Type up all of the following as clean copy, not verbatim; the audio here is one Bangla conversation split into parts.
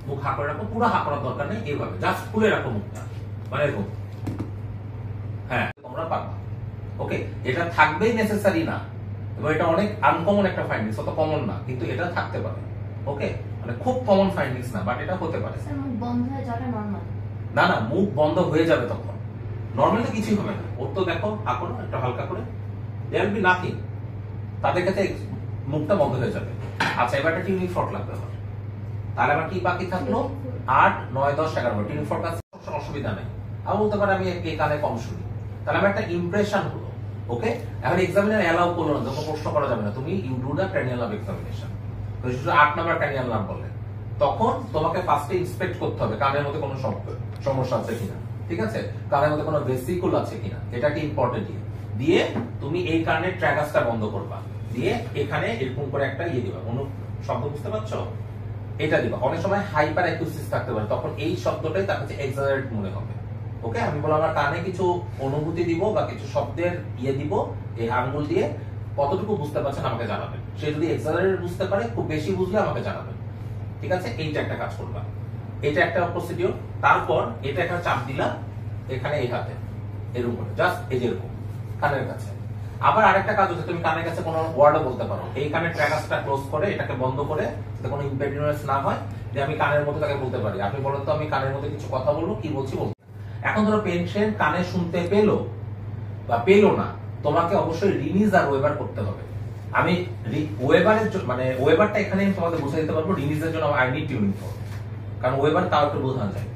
মুখ হা করে রাখো, পুরো হা করার দরকার নেই, এইভাবে জাস্ট খুলে রাখো মুখটা, মানে এরকম। হ্যাঁ, তোমরা পারবা। ওকে, এটা থাকবেই নেসেসারি না, এবং এটা অনেক আনকমন একটা ফাইন্ডিংস, অত কমন না, কিন্তু এটা থাকতে পারে। ওকে, মানে খুব কমন ফাইন্ডিংস না, বাট এটা হতে পারে। মুখ বন্ধ হয়ে যাওয়াটা নরমাল? না না, মুখ বন্ধ হয়ে যাবে তখন, নরমালি তো কিছুই হবে না। ওর তো দেখো হা করো একটা হালকা করে, দেয়ার উইল বি নাথিং, তাদের কাছে মুখটা বন্ধ হয়ে যাবে। আচ্ছা, এবার একটা টিউনিং ফর্ক লাগবে আমার, তাহলে আবার কি বাকি থাকলো? 8, 9, 10, 11 টিউনিং ফর্ক আছে, অসুবিধা নেই। আর বলতে পারে আমি এই কানে কম শুনি, তাহলে আমার একটা ইমপ্রেশন হলো। ওকে, এখন এক্সামিনার অ্যালাউ করলো না, যখন প্রশ্ন করা যাবে না, তুমি you do the cranial nerve examination, তো 8 নাম্বার ক্র্যানিয়াল নার্ভ বলে, তখন তোমাকে ফার্স্টে ইন্সপেক্ট করতে হবে কানের মধ্যে কোনো সমস্যা আছে কিনা, ঠিক আছে, কানের মধ্যে কোনো ভেসিকল আছে কিনা, এটাকে ইম্পর্টেন্ট দিয়ে তুমি এই কানের ট্র্যাগাসটা বন্ধ করবা, দিয়ে এখানে এরকম করে একটা ইয়ে দিবা, কোনো শব্দ বুঝতে পারছো, এটা দিবা। অনেক সময় হাইপার অ্যাকুস্টিস থাকতে পারে, তখন এই শব্দটাই তার কাছে এক্সাজারেট মনে হবে। ওকে, আমি বললাম আমার কানে কিছু অনুভূতি দিব বা কিছু শব্দের ইয়ে দিব, এই আঙ্গুল দিয়ে কতটুকু বুঝতে পারছেন আমাকে জানাবেন। সে যদি এক্সাজারেট বুঝতে পারে, খুব বেশি বুঝলে আমাকে জানাবেন, ঠিক আছে। এইটা একটা কাজ করবা, এটা একটা প্রসিডিওর। তারপর এটা একটা চাপ দিলা এখানে এই হাতে, এরকম করে জাস্ট এই যেরকম কানের কাছে। আবার আরেকটা কাজ হচ্ছে, তুমি কানের কাছে কোনো ওয়ার্ডও বলতে পারো, এই কানের ট্র্যাগাসটা ক্লোজ করে এটাকে বন্ধ করে, যাতে কোনো ইম্পেডিমেন্ট না হয়, যে আমি কানের মধ্যে তাকে বলতে পারি, আপনি বলেন তো আমি কানের মধ্যে কিছু কথা বলবো, কি বলছি বলতে। এখন ধরো পেশেন্ট কানে শুনতে পেলো বা পেলো না, তোমাকে অবশ্যই রিনিজ আর ওয়েবার করতে হবে। আমি ওয়েবারের মানে ওয়েবারটা এখানে তোমাদের বুঝিয়ে দিতে পারবো, রিনিজের জন্য আই নিড টিউনিং ফর্ক, কারণ ওয়েবার তাও একটু বোঝানো যায়।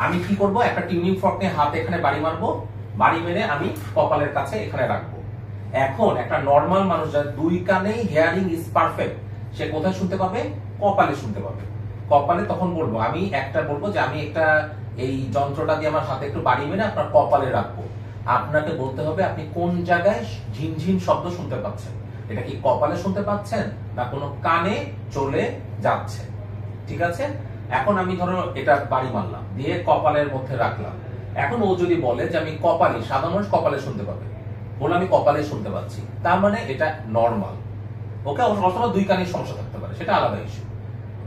আমি কি করব, একটা টিউনিং ফর্ক নিয়ে হাতে এখানে বাড়ি মারবো, বাড়ি মেরে আমি কপালের কাছে এখানে রাখবো। এখন একটা নর্মাল মানুষ যার দুই কানেই হিয়ারিং ইজ পারফেক্ট, সে কোথায় শুনতে পাবে? কপালে শুনতে পাবে। কপালে তখন বলবো, আমি একটা বলবো যে আমি একটা এই যন্ত্রটা দিয়ে আমার হাতে একটু বাড়ি মেরে আপনার কপালে রাখবো, আপনাকে বলতে হবে আপনি কোন জায়গায় ঝিনঝিন শব্দ শুনতে পাচ্ছেন, এটা কি কপালে শুনতে পাচ্ছেন না কোনো কানে চলে যাচ্ছে, ঠিক আছে। এখন আমি ধরো এটা বাড়ি মারলাম, দিয়ে কপালের মধ্যে রাখলাম। এখন ও যদি বলে যে আমি কপালে, সাধারণ মানুষ কপালে শুনতে পাবে, বলে আমি কপালে শুনতে পাচ্ছি, তার মানে এটা নর্মাল। ওকে, অথবা দুই কানের সমস্যা থাকতে পারে, সেটা আলাদা ইস্যু,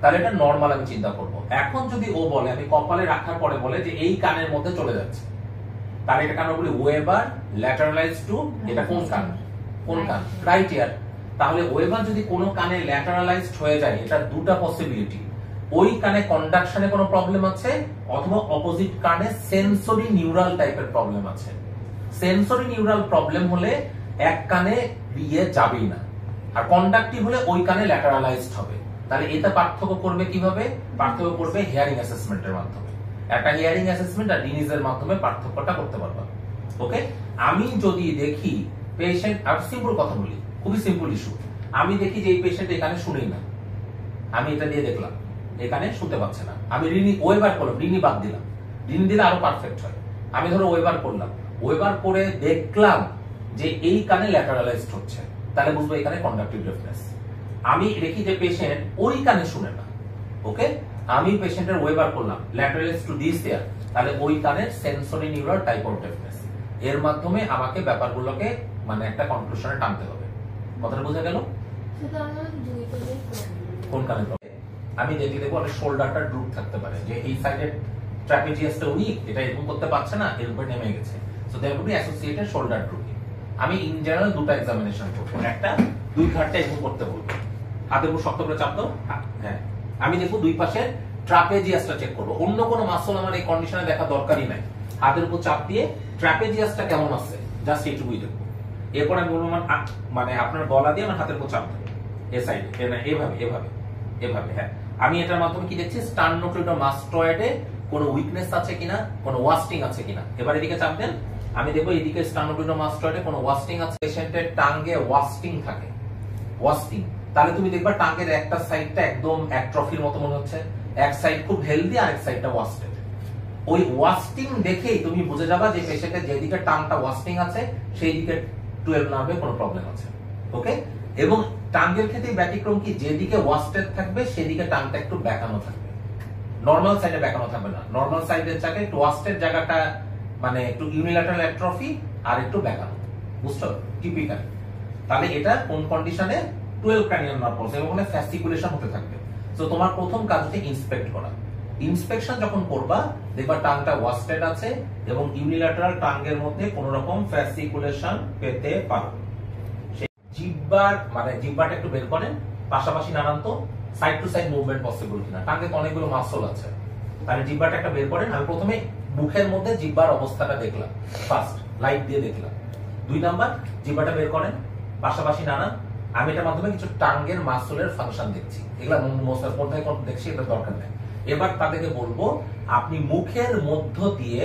তাহলে এটা নর্মাল আমি চিন্তা করব। এখন যদি ও বলে আমি কপালে রাখার পরে বলে যে এই কানের মধ্যে চলে যাচ্ছে, তাহলে এটা কান বলি ওয়েবার ল্যাটারালাইজ টু, এটা কোন কান? কোন কান? রাইট ইয়ার। তাহলে ওয়েবার যদি কোনো কানে ল্যাটারালাইজড হয়ে যায়, এটা দুটা পসিবিলিটি, ওই কানে কন্ডাকশনে কোনো প্রবলেম আছে, অথবা অপোজিট কানে সেন্সরি নিউরাল টাইপের প্রবলেম আছে। সেন্সরি নিউরাল প্রবলেম হলে এক কানে দিয়ে যাবেই না, আর কন্ডাক্টিভ হলে ওই কানে ল্যাটারালাইজড হবে। তাহলে এটা পার্থক্য করবে কিভাবে? পার্থক্য করবে হিয়ারিং অ্যাসেসমেন্টের মাধ্যমে। একটা হিয়ারিং অ্যাসেসমেন্ট আর রিনিজের মাধ্যমে পার্থক্যটা করতে পারবা। ওকে, আমি যদি দেখি পেশেন্ট, আর সিম্পল কথা বলি, খুবই সিম্পল ইস্যু, আমি দেখি যে এই পেশেন্ট এখানে শুনেই না, আমি এটা দিয়ে দেখলাম এখানে শুনতে পাচ্ছে না, আমি রিনি ওয়েবার করলাম, রিনি বাদ দিলাম, রিনি দিলে আরো পারফেক্ট হয়। আমি ধরো ওয়েবার করলাম, ওয়েবার করে দেখলাম যে এই কানে ল্যাটারালাইজড হচ্ছে, তাহলে বুঝবো এখানে কন্ডাক্টিভ ডেফনেস। আমি দেখি যে পেশেন্ট ওই কানে শুনে না, ওকে, আমি পেশেন্টের ওয়েবার করলাম ল্যাটারালাইজড টু দিস ইয়ার, তাহলে ওই কানের সেন্সরি নিউরাল টাইপ অফ ডেফনেস। এর মাধ্যমে আমাকে ব্যাপারগুলোকে মানে একটা কনক্লুশনে টানতে হবে। কথাটা বোঝা গেল? কোন কানে প্রবলেম? আমি দেখি দেখবো অনেক শোল্ডারটা ড্রুপ থাকতে পারে, যে এই সাইডের ট্রাপিজিয়াসটা উইক, এটা এরকম করতে পারছে না, এর উপরে নেমে গেছে, so there will be associated shoulder drooping. আমি ইন জেনারেল দুটো এক্সামিনেশন করব, একটা দুই ঘাটটা এরকম করতে বলবো, হাতের উপর শক্ত করে চাপ দাও, হ্যাঁ, আমি দেখবো দুই পাশে ট্রাপেজিয়াসটা চেক করবো, অন্য কোনো মাসল আমার এই কন্ডিশনে দেখা দরকারই নাই, হাতের উপর চাপ দিয়ে ট্রাপেজিয়াসটা কেমন আছে জাস্ট এইটুকুই দেখবো। এরপর আমি বলবো মানে আপনার গলা দিয়ে আমার হাতের উপর চাপ দেবো, এ সাইডে, এভাবে এভাবে এভাবে, হ্যাঁ। আমি এটার মাধ্যমে কি দেখছি, স্টার্নোক্লিটোমাস্টয়েডে কোনো উইকনেস আছে কিনা, কোনো ওয়াস্টিং আছে কিনা। এবার এদিকে চাপ দেন, আমি দেখবো এদিকে স্টার্নোক্লিটোমাস্টয়েডে কোনো ওয়াস্টিং আছে, পেশেন্টের টাঙ্গে ওয়াস্টিং থাকে, ওয়াস্টিং, তাহলে তুমি দেখবা টাঙ্গের একটা সাইডটা একদম অ্যাট্রফির মতো মনে হচ্ছে, এক সাইড খুব হেলদি আর এক সাইডটা ওয়াস্টেড। ওই ওয়াস্টিং দেখেই তুমি বুঝে যাবা যে পেশেন্টের যেদিকে টাংটা ওয়াস্টিং আছে সেই দিকে 12 নার্ভে কোনো প্রবলেম আছে। ওকে, এবং টাঙ্গের ক্ষেত্রে ব্যতিক্রম কি, যেদিকে ওয়াস্টেড থাকবে সেদিকে টাংটা একটু বেঁকানো থাকবে, নরমাল সাইডে বেঁকানো থাকবে না। নরমাল সাইডের জায়গায় একটু ওয়াস্টেড জায়গাটা মানে একটু ইউনিল্যাটারাল অ্যাট্রফি আর একটু বেঁকানো, বুঝছো, টিপিক্যাল। তাহলে এটা কোন কন্ডিশনে? 12 ক্র্যানিয়াল নার্ভ পলস, এবং ওখানে ফ্যাসিকুলেশন হতে থাকবে। সো তোমার প্রথম কাজ হচ্ছে ইন্সপেক্ট করা, ইন্সপেকশন যখন করবা দেখবা টাংটা ওয়াস্টেড আছে এবং ইউনিল্যাটারাল টাঙ্গের মধ্যে কোন রকম ফ্যাসিকুলেশন পেতে পারো। জিহ্বার মানে জিহ্বাটা একটু বের করেন, পাশাপাশি নাড়ান তো side to side movement possible কিনা। টাঙ্গে তো অনেকগুলো মাসল আছে, তাহলে জিহ্বাটা একটা বের করেন। আমি প্রথমে মুখের মধ্যে জিহ্বার অবস্থাটা দেখলাম, ফার্স্ট লাইট দিয়ে দেখলাম। 2 নাম্বার, জিহ্বাটা বের করেন, পাশাপাশি নাড়ান। আমি এটার মাধ্যমে কিছু টাঙ্গের মাসলের ফাংশন দেখছি, এগুলা মধ্যে দেখছি, এটা দরকার নেই। এবার তাদেরকে বলবো আপনি মুখের মধ্য দিয়ে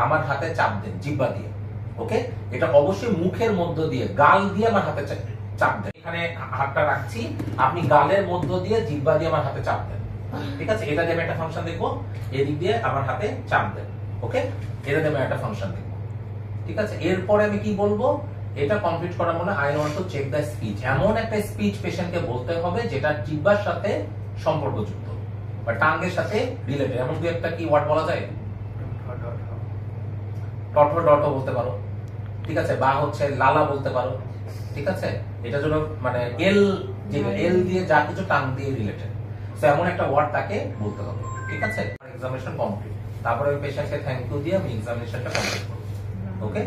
আমার হাতে চাপ দেন, জিহ্বা দিয়ে। ওকে, এটা অবশ্যই মুখের মধ্য দিয়ে, গাল দিয়ে আমার হাতে চাপ দেন। এখানে হাতটা রাখছি, আপনি গালের মধ্য দিয়ে জিহ্বা দিয়ে আমার হাতে চাপ দেন। ঠিক আছে, এটা দিয়ে আমি একটা ফাংশন দেখবো, এদিক দিয়ে আমার হাতে চাপ দেন। ওকে, এটা দিয়ে আমি একটা ফাংশন দেখবো। ঠিক আছে, এরপরে আমি কি বলবো, এটা কমপ্লিট করার মানে I want to check the speech. এমন একটা স্পিচ পেশেন্টকে বলতে হবে যেটা জিহ্বার সাথে সম্পর্কযুক্ত বা টাঙ্গের সাথে রিলেটেড। এমন দু একটা কি ওয়ার্ড বলা যায়? টঠো ডটো বলতে পারো, ঠিক আছে, বা হচ্ছে লালা বলতে পারো। ঠিক আছে, এটা জন্য মানে এল দিয়ে যা কিছু টাং দিয়ে রিলেটেড, সো এমন একটা ওয়ার্ড তাকে বলতে হবে। ঠিক আছে, এক্সামিনেশন কমপ্লিট, তারপরে ওই পেশেন্টকে থ্যাংক ইউ দিয়ে আমি এক্সামিনেশনটা কমপ্লিট করব। ওকে।